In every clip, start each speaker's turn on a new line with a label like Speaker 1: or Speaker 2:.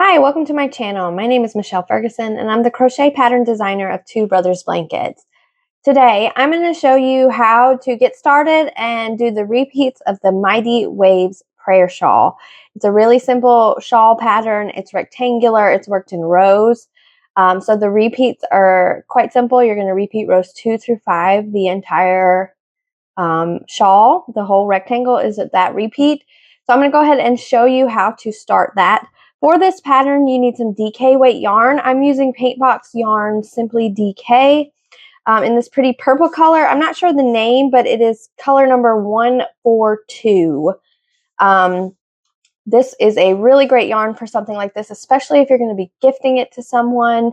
Speaker 1: Hi, welcome to my channel. My name is Michelle Ferguson and I'm the crochet pattern designer of Two Brothers Blankets. Today, I'm going to show you how to get started and do the repeats of the Mighty Waves Prayer Shawl. It's a really simple shawl pattern. It's rectangular. It's worked in rows. So the repeats are quite simple. You're going to repeat rows 2 through 5. The entire shawl, the whole rectangle is that repeat. So I'm going to go ahead and show you how to start that. For this pattern, you need some DK weight yarn. I'm using Paint Box Yarn Simply DK in this pretty purple color. I'm not sure the name, but it is color number 142. This is a really great yarn for something like this, especially if you're going to be gifting it to someone.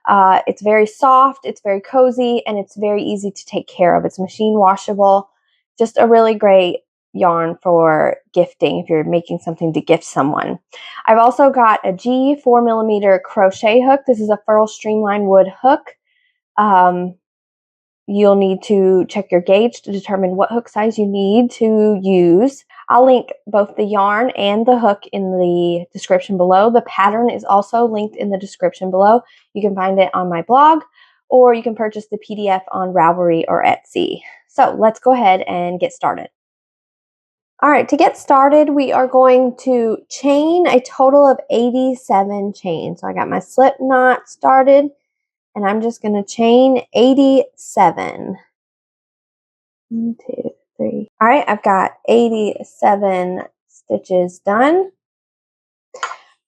Speaker 1: It's very soft, it's very cozy, and it's very easy to take care of. It's machine washable. Just a really great yarn for gifting if you're making something to gift someone. I've also got a G 4mm crochet hook. This is a Furl Streamline Wood hook. You'll need to check your gauge to determine what hook size you need to use. I'll link both the yarn and the hook in the description below. The pattern is also linked in the description below. You can find it on my blog, or you can purchase the PDF on Ravelry or Etsy. So let's go ahead and get started. All right, to get started, we are going to chain a total of 87 chains. So I got my slip knot started, and I'm just going to chain 87. 1, 2, 3. All right, I've got 87 stitches done.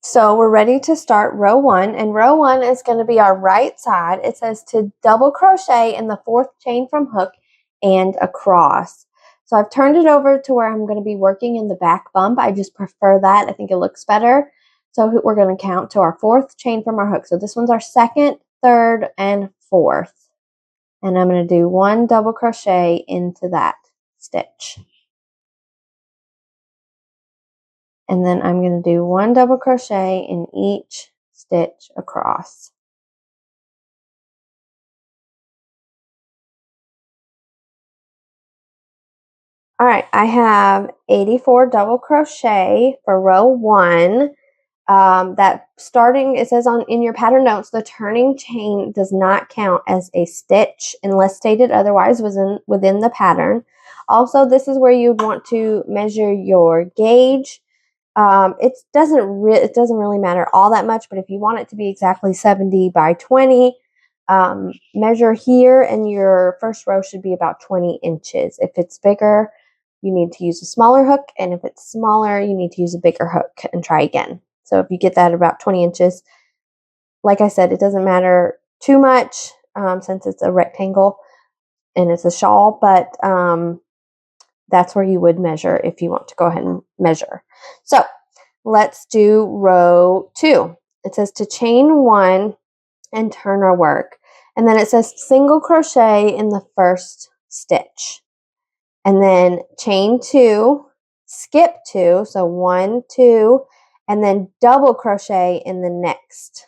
Speaker 1: So we're ready to start row 1, and row 1 is going to be our right side. It says to double crochet in the 4th chain from hook and across. So I've turned it over to where I'm going to be working in the back bump. I just prefer that. I think it looks better. So we're going to count to our 4th chain from our hook. So this one's our 2nd, 3rd, and 4th. And I'm going to do 1 double crochet into that stitch. And then I'm going to do 1 double crochet in each stitch across. All right, I have 84 double crochet for row 1. That starting, it says in your pattern notes, the turning chain does not count as a stitch unless stated otherwise within the pattern. Also, this is where you'd want to measure your gauge. It doesn't really matter all that much, but if you want it to be exactly 70 by 20, measure here, and your first row should be about 20 inches. If it's bigger, you need to use a smaller hook, and if it's smaller, you need to use a bigger hook and try again. So if you get that about 20 inches, like I said, it doesn't matter too much since it's a rectangle and it's a shawl, but that's where you would measure if you want to go ahead and measure. So let's do row 2. It says to chain 1 and turn our work. And then it says single crochet in the first stitch. And then chain 2, skip 2, so 1, 2, and then double crochet in the next.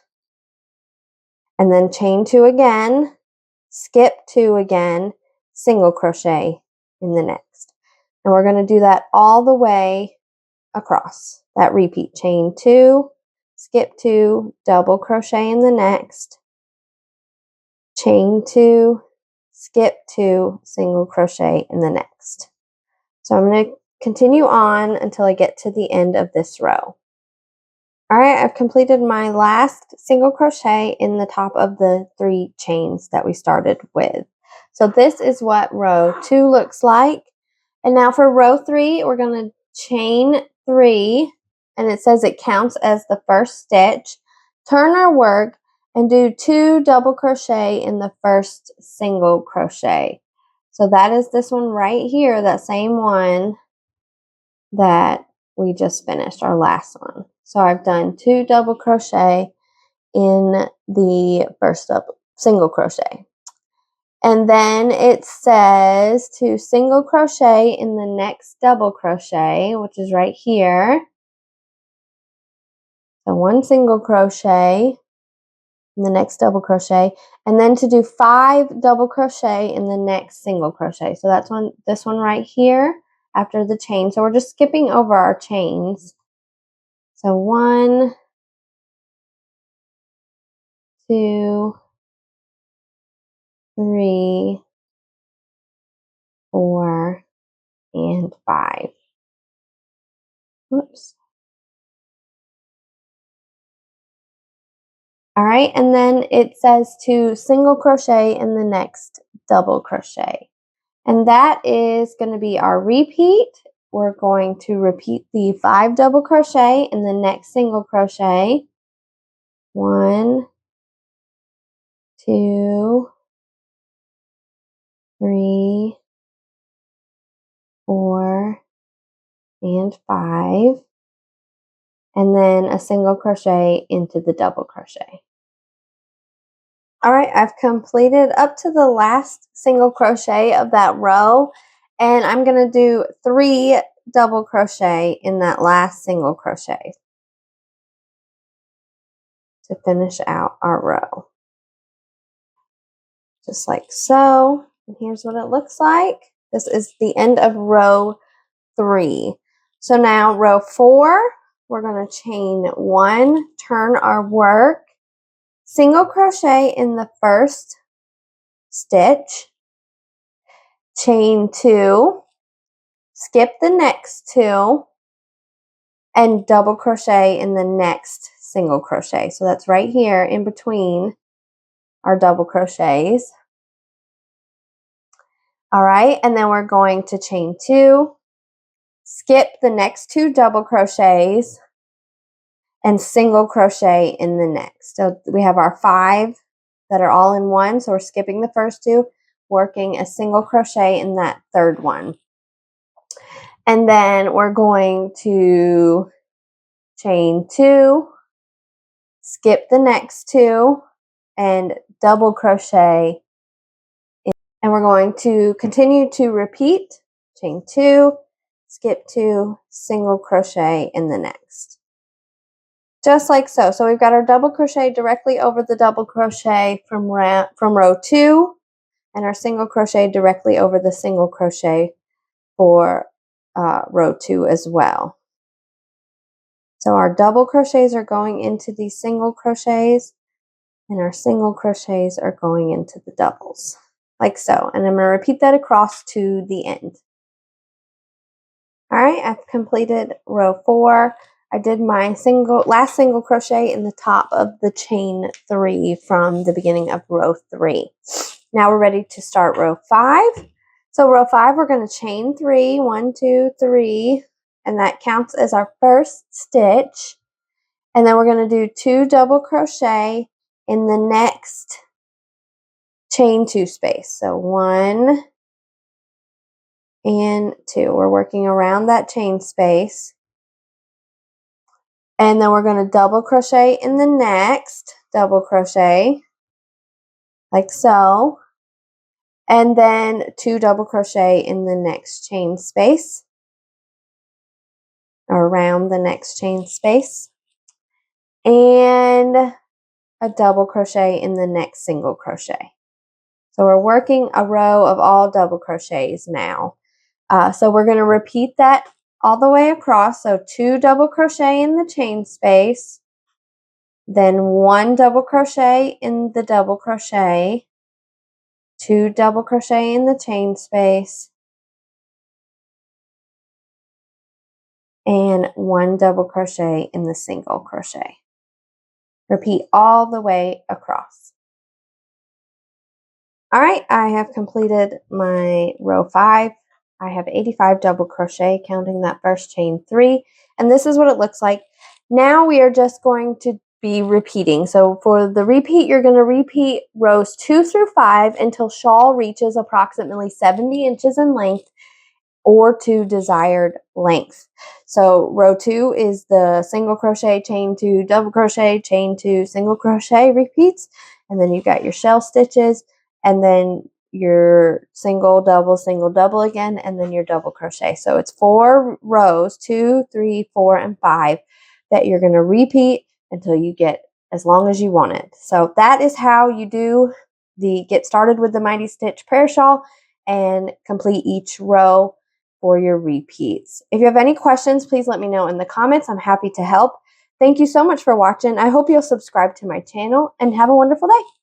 Speaker 1: And then chain 2 again, skip 2 again, single crochet in the next. And we're going to do that all the way across. That repeat, chain 2, skip 2, double crochet in the next, chain 2, skip 2, single crochet in the next. So I'm going to continue on until I get to the end of this row. All right, I've completed my last single crochet in the top of the 3 chains that we started with. So this is what row 2 looks like. And now for row 3, we're going to chain 3, and it says it counts as the first stitch. Turn our work and do 2 double crochet in the first single crochet. So that is this one right here, that same one that we just finished, our last one. So I've done 2 double crochet in the first single crochet. And then it says to single crochet in the next double crochet, which is right here. So 1 single crochet in the next double crochet, and then to do 5 double crochet in the next single crochet. So that's this one right here after the chain. So we're just skipping over our chains. So 1, 2, 3, 4, and 5. Whoops. All right, and then it says to single crochet in the next double crochet. And that is going to be our repeat. We're going to repeat the 5 double crochet in the next single crochet. 1, 2, 3, 4, and 5. And then a single crochet into the double crochet. All right, I've completed up to the last single crochet of that row, and I'm going to do 3 double crochet in that last single crochet to finish out our row. Just like so. And here's what it looks like. This is the end of row 3. So now row 4, we're going to chain 1, turn our work, single crochet in the first stitch, chain 2, skip the next 2, and double crochet in the next single crochet. So that's right here in between our double crochets. All right, and then we're going to chain 2, skip the next 2 double crochets, and single crochet in the next. So we have our 5 that are all in one, so we're skipping the first 2, working a single crochet in that third one. And then we're going to chain 2, skip the next 2, and double crochet. And we're going to continue to repeat, chain 2, skip 2, single crochet in the next. Just like so. So we've got our double crochet directly over the double crochet from row 2, and our single crochet directly over the single crochet for row 2 as well. So our double crochets are going into these single crochets, and our single crochets are going into the doubles, like so. And I'm going to repeat that across to the end. All right, I've completed row 4. I did my last single crochet in the top of the chain 3 from the beginning of row 3. Now we're ready to start row 5. So row 5, we're going to chain 3, 1, 2, 3, and that counts as our first stitch. And then we're going to do 2 double crochet in the next chain 2 space. So 1 and 2. We're working around that chain space. And then we're going to double crochet in the next double crochet, like so. And then 2 double crochet in the next chain space, around the next chain space. And a double crochet in the next single crochet. So we're working a row of all double crochets now. So we're going to repeat that all the way across. So 2 double crochet in the chain space, then 1 double crochet in the double crochet, 2 double crochet in the chain space, and 1 double crochet in the single crochet. Repeat all the way across. All right, I have completed my row 5. I have 85 double crochet, counting that first chain 3, and this is what it looks like. Now we are just going to be repeating. So for the repeat, you're going to repeat rows 2 through 5 until shawl reaches approximately 70 inches in length or to desired length. So row 2 is the single crochet, chain 2, double crochet, chain 2, single crochet repeats, and then you've got your shell stitches, and then your single double again, and then your double crochet. So it's 4 rows, 2, 3, 4, and 5 that you're going to repeat until you get as long as you want it. So that is how you do get started with the Mighty Stitch Prayer Shawl and complete each row for your repeats. If you have any questions, please let me know in the comments. I'm happy to help. Thank you so much for watching. I hope you'll subscribe to my channel and have a wonderful day.